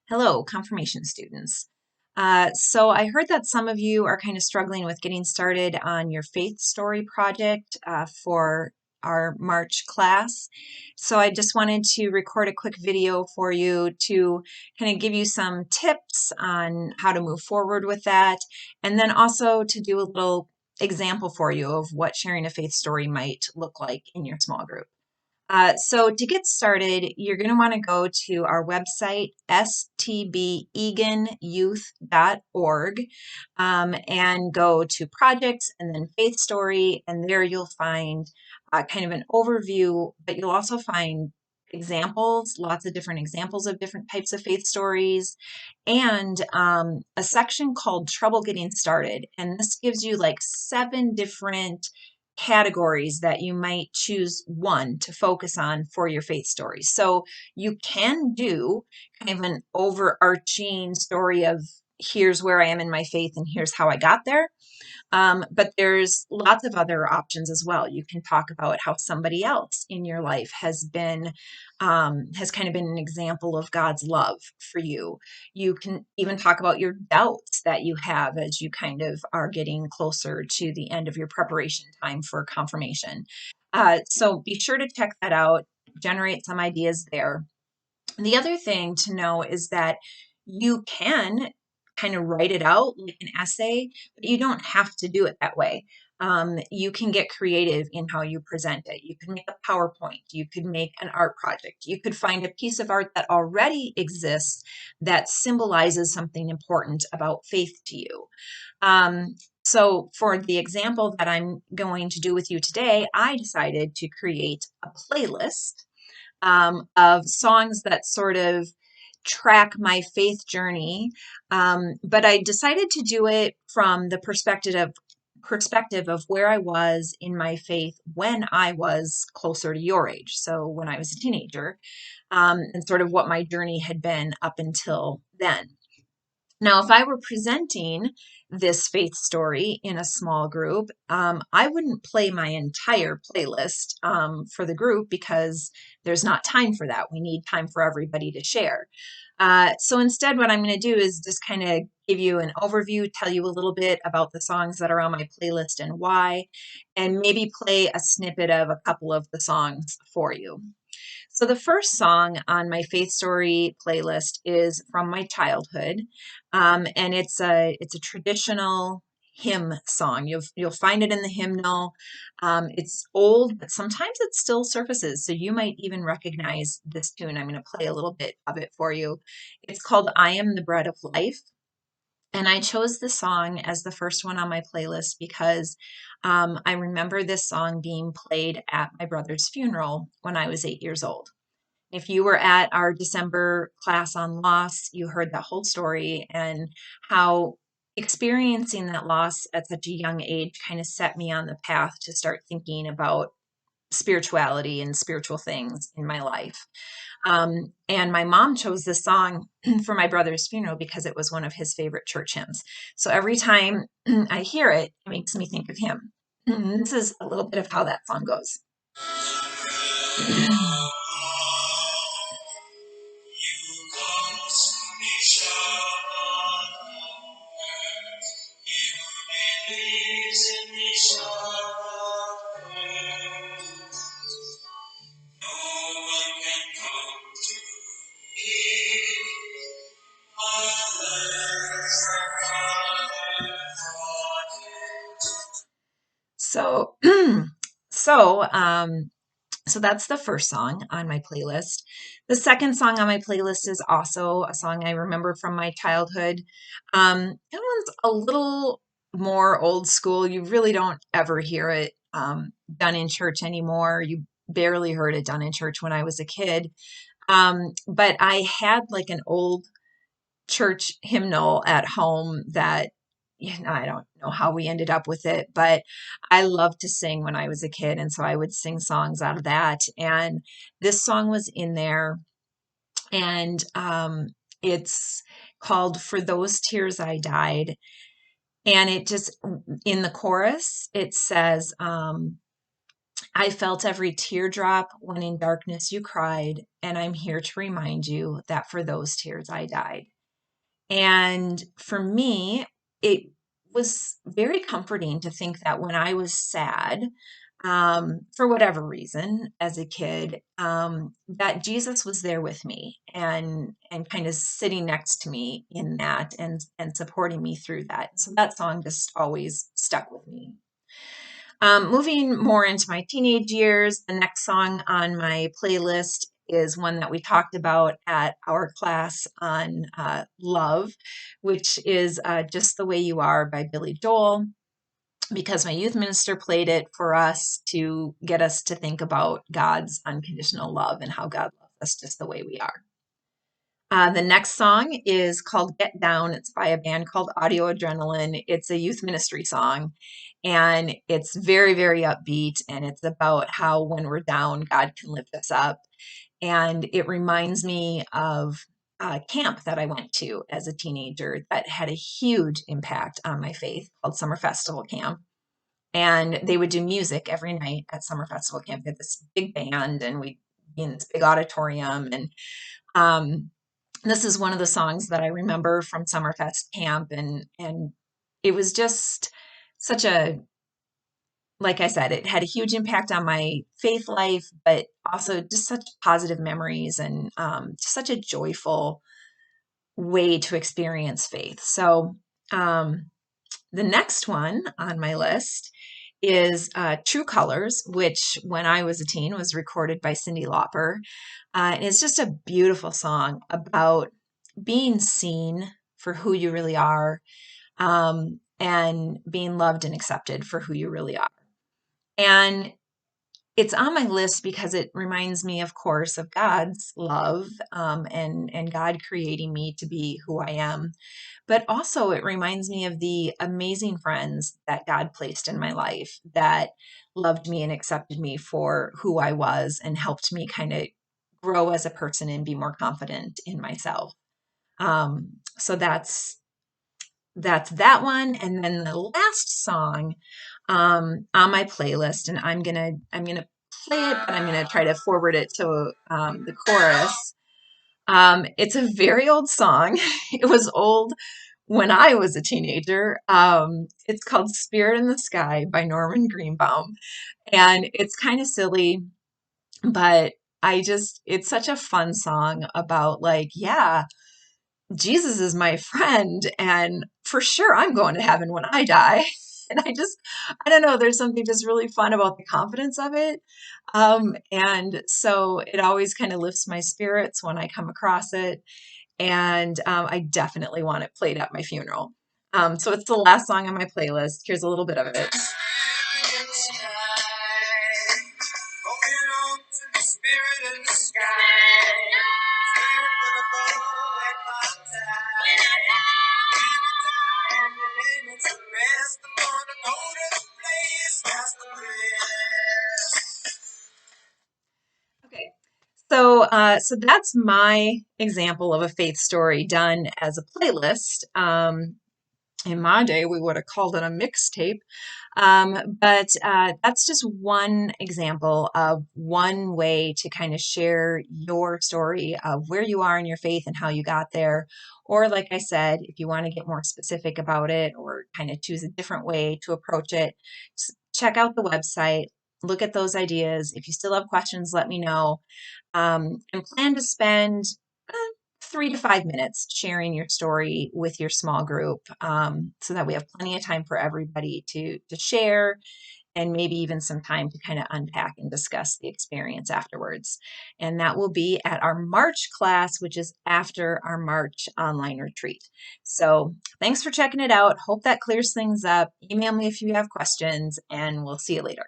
Hello, confirmation students. So I heard that some of you are kind of struggling with getting started on your faith story project for our March class. So I just wanted to record a quick video for you to kind of give you some tips on how to move forward with that, and then also to do a little example for you of what sharing a faith story might look like in your small group. So to get started, you're going to want to go to our website, stbeganYouth.org, and go to projects and then faith story. And there you'll find kind of an overview, but you'll also find examples, lots of different examples of different types of faith stories, and a section called Trouble Getting Started. And this gives you like 7 different categories that you might choose one to focus on for your faith story. So you can do kind of an overarching story of here's where I am in my faith and here's how I got there. But there's lots of other options as well. You can talk about how somebody else in your life has kind of been an example of God's love for you. You can even talk about your doubts that you have as you kind of are getting closer to the end of your preparation time for confirmation. So be sure to check that out, generate some ideas there. The other thing to know is that you can kind of write it out like an essay, but you don't have to do it that way. You can get creative in how you present it. You can make a PowerPoint. You could make an art project. You could find a piece of art that already exists that symbolizes something important about faith to you. So for the example that I'm going to do with you today, I decided to create a playlist of songs that sort of track my faith journey. But I decided to do it from the perspective of where I was in my faith when I was closer to your age. So when I was a teenager, and sort of what my journey had been up until then. Now, if I were presenting this faith story in a small group, I wouldn't play my entire playlist for the group because there's not time for that. We need time for everybody to share. So instead, what I'm going to do is just kind of give you an overview, tell you a little bit about the songs that are on my playlist and why, and maybe play a snippet of a couple of the songs for you. So the first song on my Faith Story playlist is from my childhood, and it's a traditional hymn song. You'll find it in the hymnal. It's old, but sometimes it still surfaces, so you might even recognize this tune. I'm going to play a little bit of it for you. It's called "I Am the Bread of Life." And I chose this song as the first one on my playlist because I remember this song being played at my brother's funeral when I was 8 years old. If you were at our December class on loss, you heard that whole story and how experiencing that loss at such a young age kind of set me on the path to start thinking about spirituality and spiritual things in my life. And my mom chose this song for my brother's funeral because it was one of his favorite church hymns. So every time I hear it, it makes me think of him. This is a little bit of how that song goes. So, so, um, so that's the first song on my playlist. The second song on my playlist is also a song I remember from my childhood. That one's a little more old school. You really don't ever hear it done in church anymore. You barely heard it done in church when I was a kid. But I had like an old church hymnal at home that I don't know how we ended up with it, but I loved to sing when I was a kid. And so I would sing songs out of that. And this song was in there. And it's called For Those Tears I Died. And it just, in the chorus, it says, I felt every teardrop when in darkness you cried, and I'm here to remind you that for those tears I died. And for me, it was very comforting to think that when I was sad, for whatever reason, as a kid, that Jesus was there with me and kind of sitting next to me in that and supporting me through that. So that song just always stuck with me. Moving more into my teenage years, the next song on my playlist is one that we talked about at our class on love, which is Just the Way You Are by Billy Joel, because my youth minister played it for us to get us to think about God's unconditional love and how God loves us just the way we are. The next song is called Get Down. It's by a band called Audio Adrenaline. It's a youth ministry song, and it's very, very upbeat. And it's about how when we're down, God can lift us up. And it reminds me of a camp that I went to as a teenager that had a huge impact on my faith called Summer Festival Camp. And they would do music every night at Summer Festival Camp. They had this big band, and we'd be in this big auditorium. And um, this is one of the songs that I remember from Summerfest camp, and it was just such a, like I said, it had a huge impact on my faith life, but also just such positive memories and just such a joyful way to experience faith. So the next one on my list is True Colors, which when I was a teen was recorded by Cyndi Lauper. And it's just a beautiful song about being seen for who you really are, and being loved and accepted for who you really are. And it's on my list because it reminds me, of course, of God's love, and God creating me to be who I am. But also, it reminds me of the amazing friends that God placed in my life that loved me and accepted me for who I was and helped me kind of grow as a person and be more confident in myself. So that's that one. And then the last song on my playlist, and I'm gonna play it, but I'm gonna try to forward it to the chorus. It's a very old song. It was old when I was a teenager. It's called Spirit in the Sky by Norman Greenbaum. And it's kind of silly, but it's such a fun song about, like, yeah, Jesus is my friend, and for sure I'm going to heaven when I die. And I don't know, there's something just really fun about the confidence of it. And so it always kind of lifts my spirits when I come across it. And I definitely want it played at my funeral. So it's the last song on my playlist. Here's a little bit of it. Okay. So that's my example of a faith story done as a playlist. In my day, we would have called it a mixtape. But that's just one example of one way to kind of share your story of where you are in your faith and how you got there. Or, like I said, if you want to get more specific about it or kind of choose a different way to approach it, check out the website, look at those ideas. If you still have questions, let me know. And plan to spend 3 to 5 minutes sharing your story with your small group, so that we have plenty of time for everybody to share, and maybe even some time to kind of unpack and discuss the experience afterwards. And that will be at our March class, which is after our March online retreat. So thanks for checking it out. Hope that clears things up. Email me if you have questions, and we'll see you later.